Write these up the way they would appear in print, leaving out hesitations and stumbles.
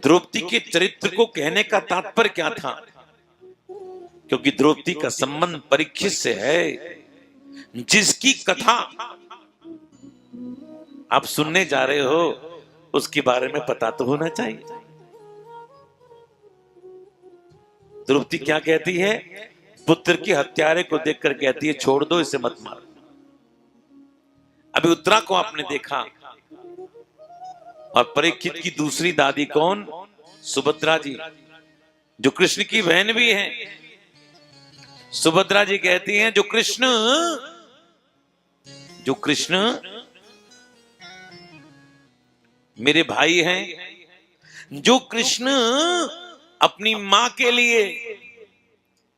द्रौपदी के चरित्र को कहने का तात्पर्य क्या था? क्योंकि द्रौपदी का संबंध परीक्षित से है, जिसकी कथा आप सुनने जा रहे हो उसके बारे में पता तो होना चाहिए। द्रौपदी क्या कहती है? पुत्र की हत्यारे को देखकर कहती है छोड़ दो इसे, मत मारो। अभी उत्तरा को आपने देखा, और परीक्षित की दूसरी दादी कौन? सुभद्रा जी, जो कृष्ण की बहन भी है। सुभद्रा जी कहती हैं जो कृष्ण मेरे भाई हैं, जो कृष्ण अपनी मां के लिए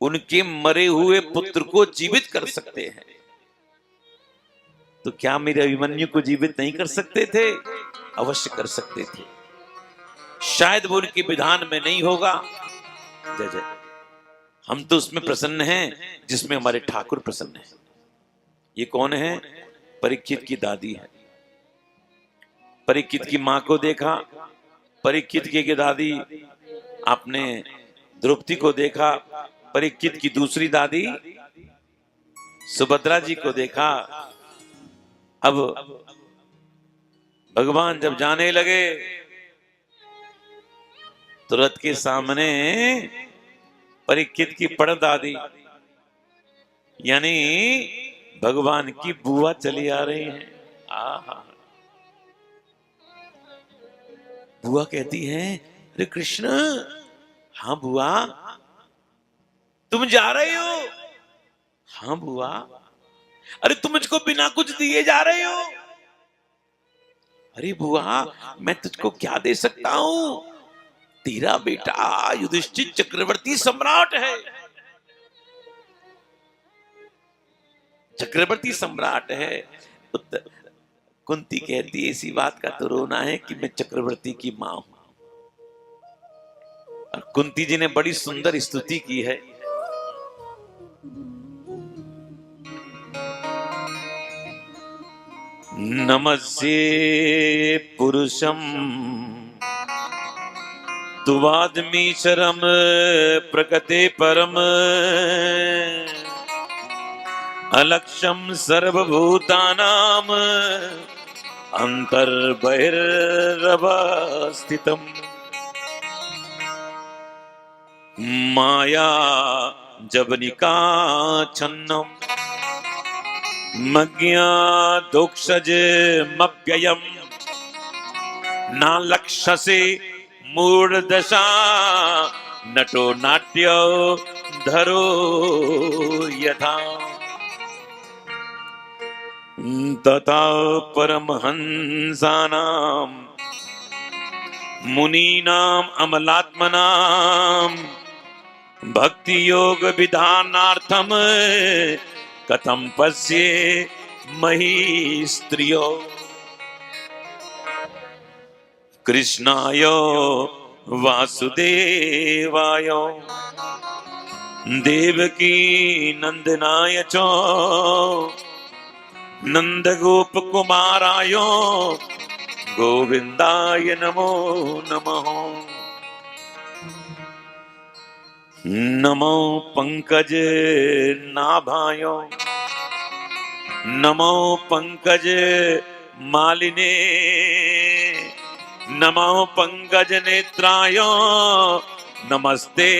उनके मरे हुए पुत्र को जीवित कर सकते हैं, तो क्या मेरे अभिमन्यु को जीवित नहीं कर सकते थे? अवश्य कर सकते थे। शायद वो उनके विधान में नहीं होगा। जय जय। हम तो उसमें प्रसन्न हैं जिसमें हमारे ठाकुर प्रसन्न हैं। ये कौन है? परीक्षित की दादी है। परीक्षित की मां को देखा, परीक्षित की दादी आपने द्रौपदी को देखा, परीक्षित की दूसरी दादी सुभद्रा जी को देखा। अब भगवान जब जाने लगे तो रथ के सामने परीक्षित की परदादी यानी भगवान की बुआ चली आ रही हैं। आहा, बुआ कहती है अरे कृष्ण। हाँ बुआ। तुम जा रहे हो? हाँ बुआ। अरे तुम मुझको बिना कुछ दिए जा रहे हो? अरे बुआ मैं तुझको क्या दे सकता हूं, तेरा बेटा युधिष्ठिर चक्रवर्ती सम्राट है। चक्रवर्ती सम्राट है। कुंती कहती है इसी बात का तो रोना है कि मैं चक्रवर्ती की मां हूं। और कुंती जी ने बड़ी सुंदर स्तुति की है। नमस्ये पुरुषम तुवादमीशरम प्रकृते परम अलक्ष्यम सर्वभूतानाम अंतर्बहिर्वस्थितम् माया जवनिका छन्नम मज्ञादोक्षज मव्ययम् ना लक्ष्यसे मूढ़दशा नटो नाट्यो धरो यथा तथा परमहंसानां मुनीनां अमलात्मनां भक्ति योग विधानार्थम कथम पश्ये मही स्त्रियो कृष्णाय वासुदेवाय देवकी नंदनाय च नंद गोप कुमाराय गोविंदाय नमो नमः। नमो पंकज नाभाय नमो पंकज मालिने नमो पंकज नेत्राय नमस्ते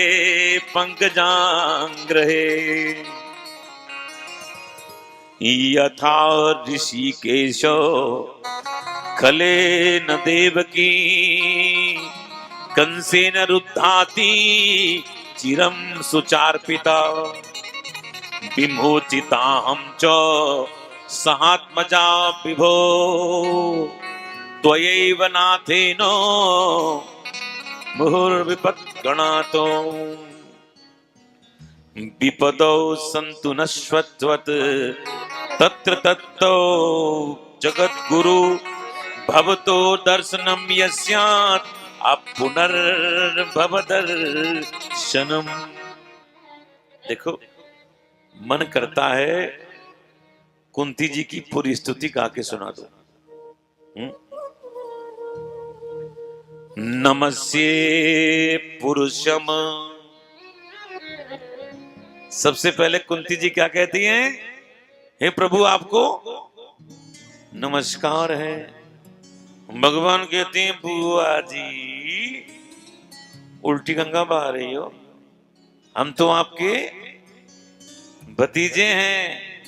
पंकजांग्रहे यथा ऋषिकेश खलेन देवकी कंसेन रुद्धाति चिरं सुचार्पिता विमोचिताहं च सहात्मजा विभो त्वयैव नाथेन मुहुर्विपत्गणातो विपदौ सन्तु नश्वत्वत् तत्र तत्तो जगद्गुरु भवतो दर्शनं यस्यात् अपुनर्भवदर्शनम। देखो मन करता है कुंती जी की पूरी स्तुति गा के सुना दो। नमस्ये पुरुषम। सबसे पहले कुंती जी क्या कहती हैं? हे प्रभु आपको नमस्कार है। भगवान कहते हैं बुआ जी उल्टी गंगा बहा रही हो, हम तो आपके भतीजे हैं,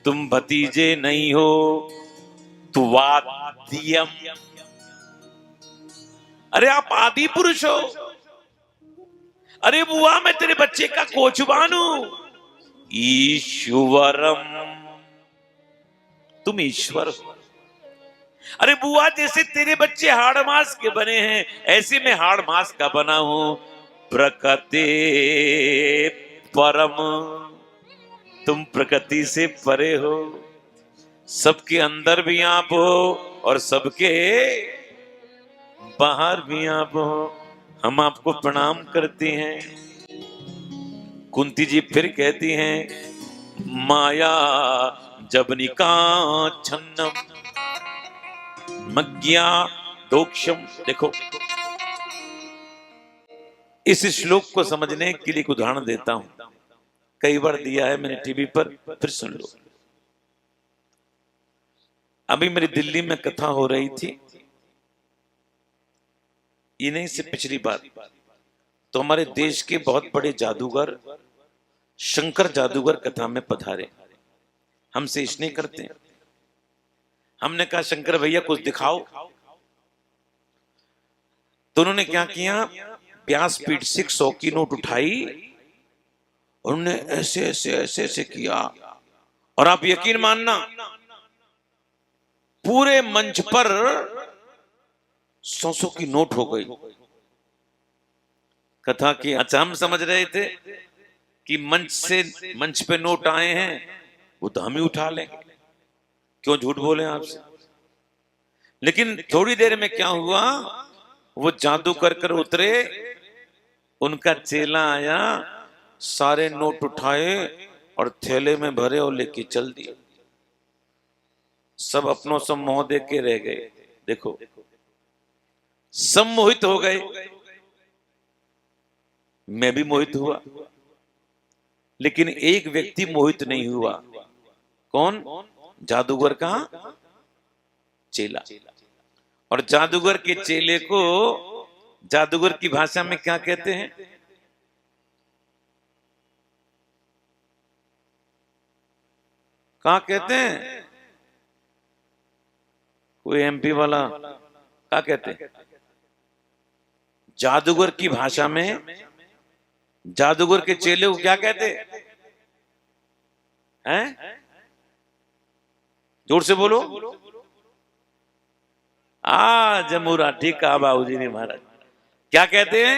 तुम भतीजे नहीं हो तो वाद्यम। अरे आप आदि पुरुष हो। अरे बुआ मैं तेरे बच्चे का कोचवान हूं। ईश्वरम, तुम ईश्वर हो। अरे बुआ जैसे तेरे बच्चे हाड़ मास के बने हैं ऐसे मैं हाड़ मास का बना हूं। प्रकृति परम, तुम प्रकृति से परे हो, सबके अंदर भी आप हो और सबके बाहर भी आप हो। हम आपको प्रणाम करते हैं। कुंती जी फिर कहती हैं माया जबनिका छन्नम मज्ञा दोक्षम। देखो इस श्लोक को समझने के लिए एक उदाहरण देता हूं, कई बार दिया है मैंने टीवी पर, फिर सुन लो। अभी मेरी दिल्ली में कथा हो रही थी, ये नहीं से पिछली बार, तो हमारे देश के बहुत बड़े जादूगर शंकर जादूगर कथा में पधारे। हमसे स्नेह करते हैं। हमने कहा शंकर भैया कुछ दिखाओ। तो उन्होंने क्या किया, व्यासपीठ से 100 की नोट उठाई और उन्होंने ऐसे ऐसे ऐसे ऐसे किया और आप यकीन मानना पूरे मंच पर 100 की नोट हो गई। कथा की अच्छा हम समझ रहे थे कि मंच पे नोट आए हैं वो तो हम ही उठा लेंगे, क्यों झूठ बोले आपसे। लेकिन थोड़ी देर में क्या हुआ, वो जादू कर कर उतरे, उनका चेला आया, सारे नोट उठाए और थैले में भरे और लेके चल दिए। सब अपनों से मोह देख के रह गए। देखो सम्मोहित हो गए। मैं भी मोहित हुआ, लेकिन एक व्यक्ति मोहित नहीं हुआ। कौन? जादूगर का चेला। और जादूगर के चेले को जादूगर की भाषा में क्या कहते हैं? कहा कहते हैं? कोई एमपी वाला क्या कहते हैं? जादूगर की भाषा में जादूगर के चेले को क्या कहते हैं? जोर से बोलो। जमूरा। ठीक कहा बाबूजी ने महाराज। क्या कहते हैं?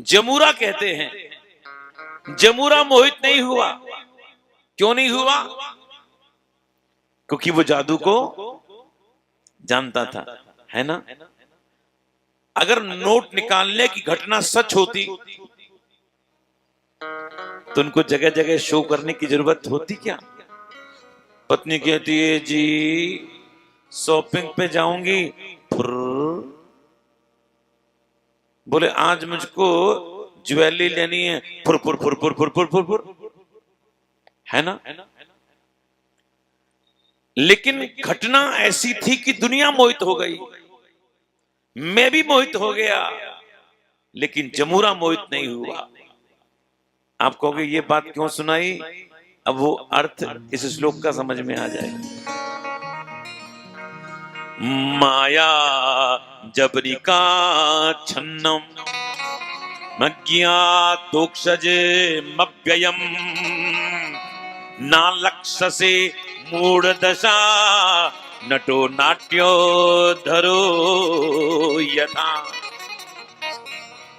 जमूरा कहते हैं। जमूरा मोहित नहीं हुआ। क्यों नहीं हुआ? क्योंकि वो जादू को जानता था, है ना। अगर नोट निकालने की घटना सच होती तो उनको जगह जगह शो करने की जरूरत होती क्या? पत्नी कहती है जी शॉपिंग पे जाऊंगी, बोले आज मुझको ज्वेलरी लेनी है, फुर फुर फुर फुर फुर फुर फुर फुर, है ना। लेकिन घटना ऐसी थी कि दुनिया मोहित हो गई, मैं भी मोहित हो गया, लेकिन जमूरा मोहित नहीं हुआ। आप कहोगे ये बात क्यों सुनाई? अब वो अर्थ इस श्लोक का समझ में आ जाएगा। माया जबरिका छन्नम मज्ञातोक्षजे मव्ययम नालक्षसे मूढ़ दशा नटो नाट्यो धरो यथा।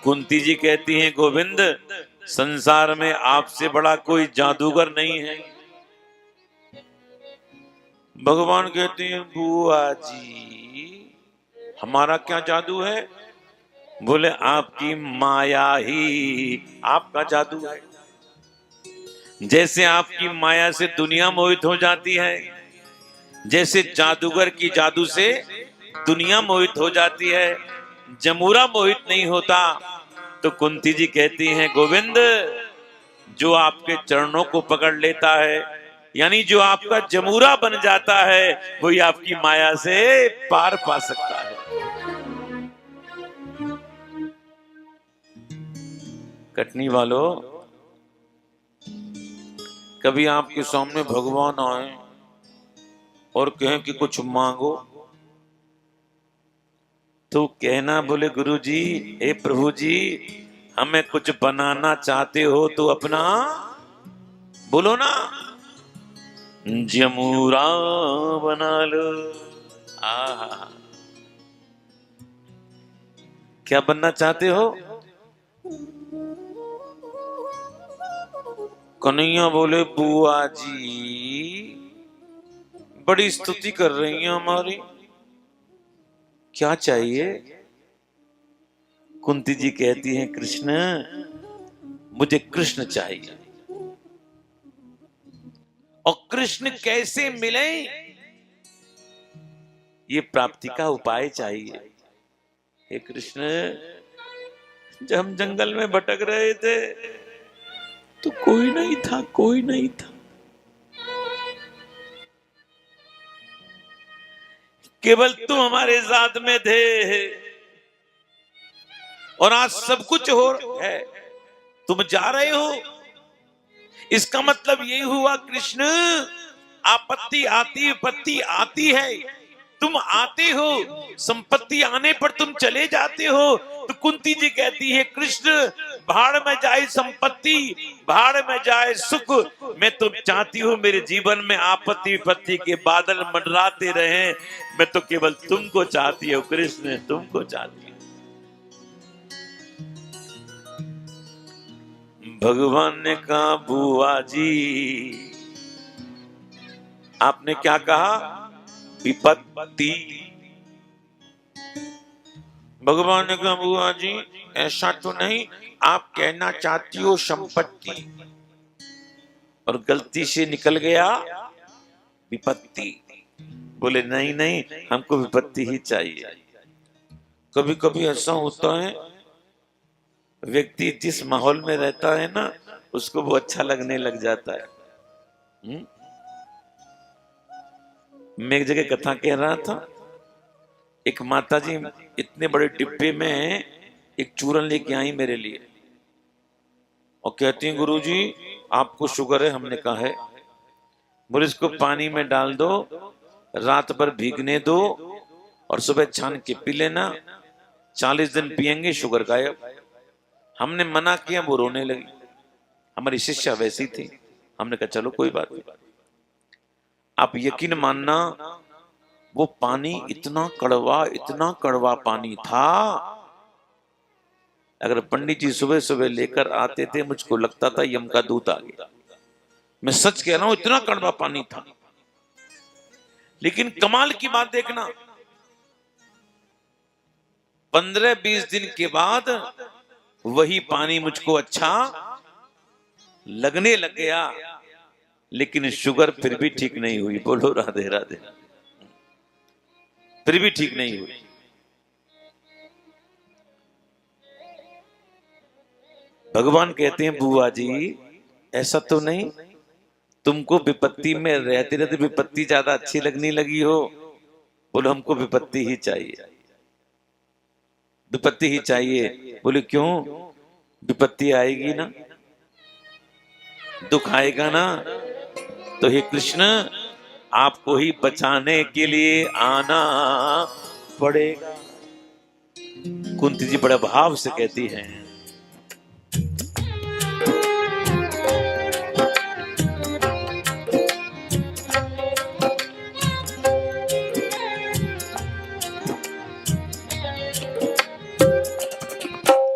कुंती जी कहती हैं गोविंद संसार में आपसे बड़ा कोई जादूगर नहीं है। भगवान कहते हैं बुआ जी हमारा क्या जादू है? बोले आपकी माया ही आपका जादू है। जैसे आपकी माया से दुनिया मोहित हो जाती है, जैसे जादूगर की जादू से दुनिया मोहित हो जाती है, जमूरा मोहित नहीं होता। तो कुंती जी कहती हैं, गोविंद, जो आपके चरणों को पकड़ लेता है, यानी जो आपका जमूरा बन जाता है, वही आपकी माया से पार पा सकता है। कटनी वालों, कभी आपके सामने भगवान आए और कहें कि कुछ मांगो, तो कहना, बोले गुरु जी, हे प्रभु जी, हमें कुछ बनाना चाहते हो तो अपना बोलो ना, जमूरा बना लो। आहा, क्या बनना चाहते हो? कन्हैया बोले, बुआ जी बड़ी स्तुति कर रही हैं हमारी, क्या चाहिए? कुंती जी कहती हैं, कृष्ण, मुझे कृष्ण चाहिए। और कृष्ण कैसे मिले, ये प्राप्ति का उपाय चाहिए। हे कृष्ण, जब हम जंगल में भटक रहे थे तो कोई नहीं था, कोई नहीं था, केवल तुम हमारे साथ में थे, और आज सब कुछ हो है, तुम जा रहे हो। इसका मतलब यही हुआ कृष्ण, आपत्ति आती विपत्ति आती है, तुम आते हो, संपत्ति आने पर तुम चले जाते हो। तो कुंती जी कहती है, कृष्ण, भाड़ में जाए संपत्ति, भाड़ में जाए सुख, मैं तो चाहती हूँ मेरे जीवन में आपत्ति विपत्ति के बादल मंडराते रहे, मैं तो केवल तुमको चाहती हूँ कृष्ण, तुमको चाहती हूँ। भगवान ने कहा, बुआ जी, आपने क्या कहा? विपत्ति। भगवान ने कहा, बुआ जी ऐसा तो नहीं, आप कहना चाहती हो संपत्ति, और गलती से निकल गया विपत्ति। बोले, नहीं नहीं, हमको विपत्ति ही चाहिए। कभी कभी ऐसा होता है, व्यक्ति जिस माहौल में रहता है ना, उसको वो अच्छा लगने लग जाता है। मैं एक जगह कथा कह रहा था, एक माताजी इतने बड़े डिब्बे में एक चूरन लेके आई मेरे लिए, और कहती हैं, गुरुजी आपको शुगर है? हमने कहा है। बोले, इसको पानी में डाल दो, रात भर भीगने दो, और सुबह छान के पी लेना, 40 दिन पिएंगे, शुगर गायब। हमने मना किया, वो रोने लगी। हमारी शिष्या वैसी थी, हमने कहा चलो कोई बात नहीं। आप यकीन मानना, वो पानी इतना कड़वा पानी था, अगर पंडित जी सुबह सुबह लेकर आते थे, मुझको लगता था यम का दूत आ गया। मैं सच कह रहा हूं, इतना कड़वा पानी था। लेकिन कमाल की बात देखना, 15-20 दिन के बाद वही पानी मुझको अच्छा लगने लग गया, लेकिन शुगर फिर भी ठीक नहीं हुई। बोलो राधे राधे। फिर भी ठीक नहीं हुई। भगवान कहते हैं, बुआ जी ऐसा तो नहीं, तुमको विपत्ति में रहते रहते विपत्ति ज्यादा अच्छी लगने लगी हो। बोलो, हमको विपत्ति ही चाहिए, विपत्ति ही चाहिए। बोले, क्यों? विपत्ति आएगी ना, दुख आएगा ना, तो हे कृष्ण, आपको ही बचाने के लिए आना पड़ेगा। कुंती जी बड़े भाव से कहती हैं,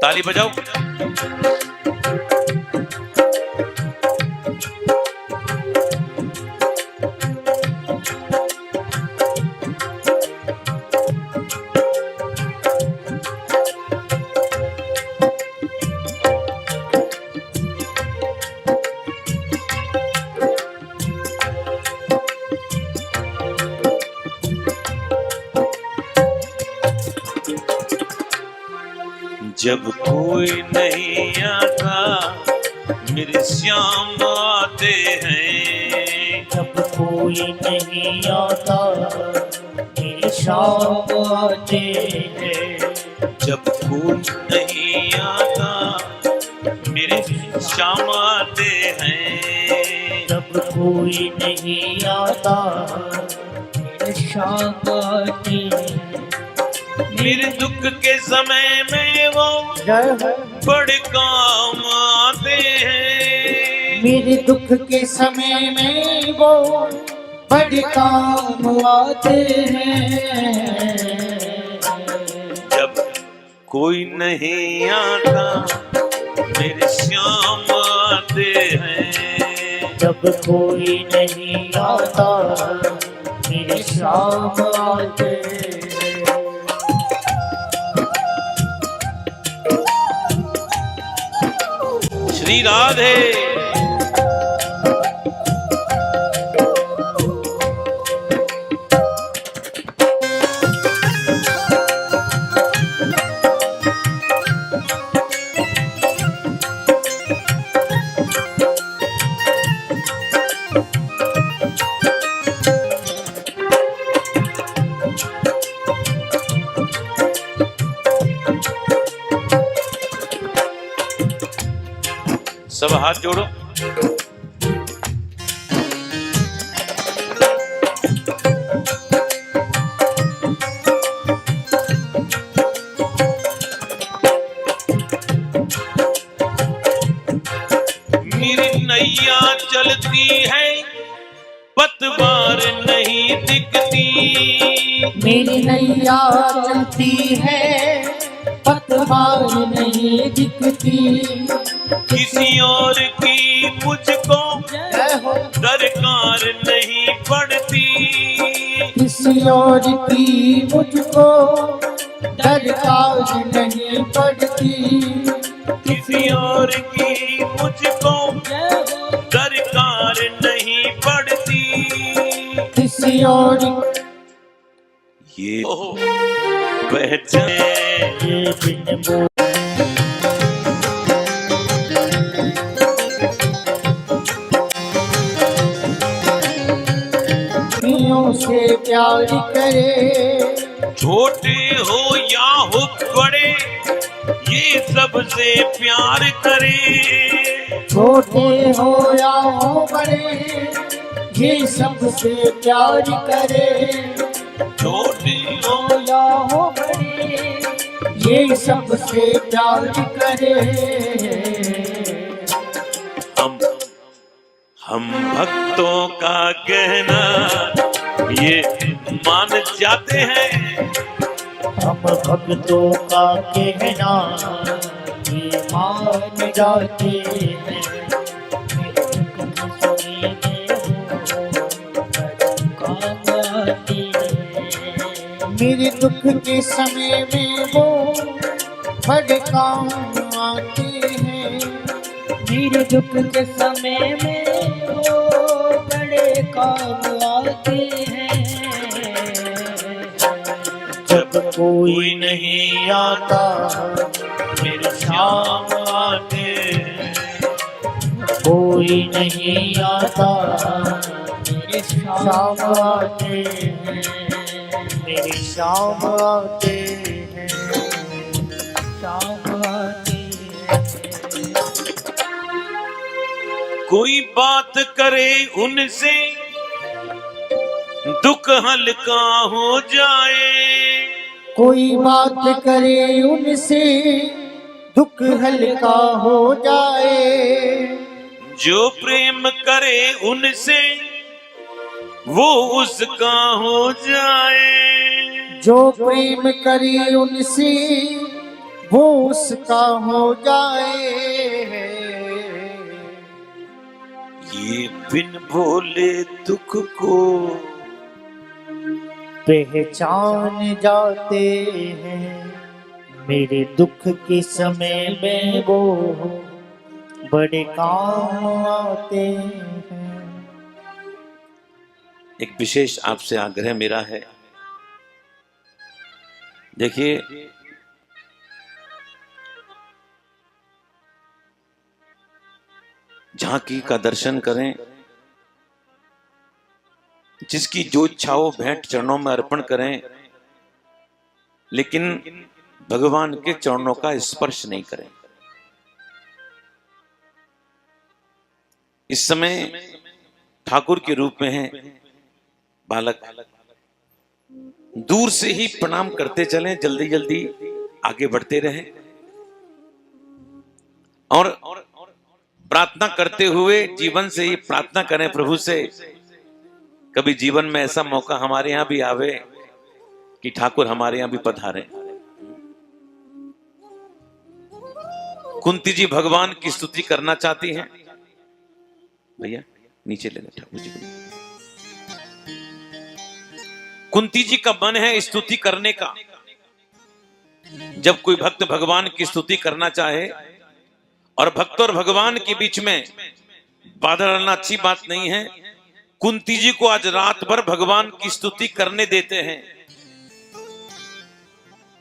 ताली बजाओ। जब कोई नहीं आता मेरे श्याम आते हैं। जब कोई नहीं आता मेरे श्याम आते हैं। जब कोई नहीं आता मेरे श्याम आते हैं। जब कोई नहीं आता मेरे श्याम आते हैं। मेरे दुख के समय में वो बड़े काम आते हैं। मेरे दुख के समय में वो बड़े काम आते हैं। जब कोई नहीं आता मेरे श्याम आते हैं। जब कोई नहीं आता मेरे श्याम आते हैं। श्री राधे। सब हाथ जोड़ो। मेरी नैया चलती है पतवार नहीं दिखती। मेरी नैया चलती है पतवार नहीं दिखती। किसी और की मुझको दरकार नहीं पड़ती। किसी और की मुझको दरकार नहीं पड़ती। किसी और की मुझको दरकार नहीं पड़ती। किसी और ये पहचान ये बिन बोल से प्यार करे। छोटे हो या हो बड़े ये सबसे प्यार करे। छोटे हो या हो बड़े ये सबसे प्यार करे। छोटे हो या हो बड़े ये सबसे प्यार करे। हम भक्तों का कहना ये मान जाते हैं। हम भक्तों का कहना ये मान जाते हैं। मेरे दुख के समय में वो बड़े काम आते हैं। मेरे दुख के समय में वो बड़े काम आते हैं। जब कोई नहीं आता मेरे श्याम आते हैं। कोई नहीं आता मेरे श्याम आते हैं। मेरे श्याम आते हैं। श्याम आते हैं। कोई बात करे उनसे दुख हल्का हो जाए। कोई बात करे उनसे दुख हल्का हो जाए। जो प्रेम करे उनसे वो उसका हो जाए। जो प्रेम करे उनसे वो उसका हो जाए। ये बिन बोले दुख को पहचान जाते हैं। मेरे दुख के समय में वो बड़े काम आते हैं। एक विशेष आपसे आग्रह मेरा है। देखिए झांकी का दर्शन करें, जिसकी जो इच्छा हो भेंट चरणों में अर्पण करें, लेकिन भगवान के चरणों का स्पर्श नहीं करें। इस समय ठाकुर के रूप में है बालक, दूर से ही प्रणाम करते चलें, जल्दी जल्दी आगे बढ़ते रहें और प्रार्थना करते हुए जीवन से ही प्रार्थना करें प्रभु से। कभी जीवन में ऐसा मौका हमारे यहां भी आवे कि ठाकुर हमारे यहां भी पधारें। कुंती जी भगवान की स्तुति करना चाहती हैं। भैया नीचे ले लें ठाकुर जी को। कुंती जी का मन है स्तुति करने का। जब कोई भक्त भगवान की स्तुति करना चाहे और भक्त और भगवान के बीच में बाधा डालना अच्छी बात नहीं है। कुंती जी को आज रात भर भगवान की स्तुति करने देते हैं।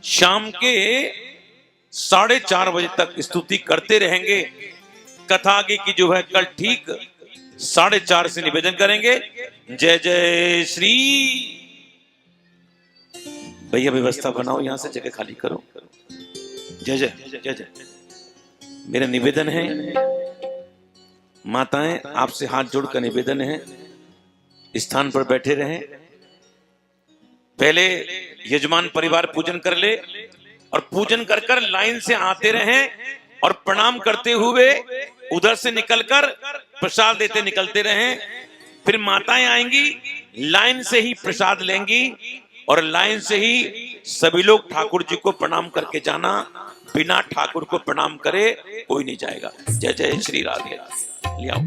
शाम के 4:30 बजे तक स्तुति करते रहेंगे। कथा आगे की जो है कल ठीक 4:30 से निवेदन करेंगे। जय जय श्री। भैया व्यवस्था बनाओ, यहां से जगह खाली करो। जय जय जय जय। मेरा निवेदन है, माताएं आपसे हाथ जोड़कर निवेदन है, स्थान पर बैठे रहें। पहले यजमान परिवार पूजन कर ले और पूजन कर कर लाइन से आते रहें और प्रणाम करते हुए उधर से निकलकर प्रसाद देते निकलते रहें। फिर माताएं आएंगी, लाइन से ही प्रसाद लेंगी और लाइन से ही सभी लोग ठाकुर जी को प्रणाम करके जाना। बिना ठाकुर को प्रणाम करे कोई नहीं जाएगा। जय जय श्री राधे। ले आओ।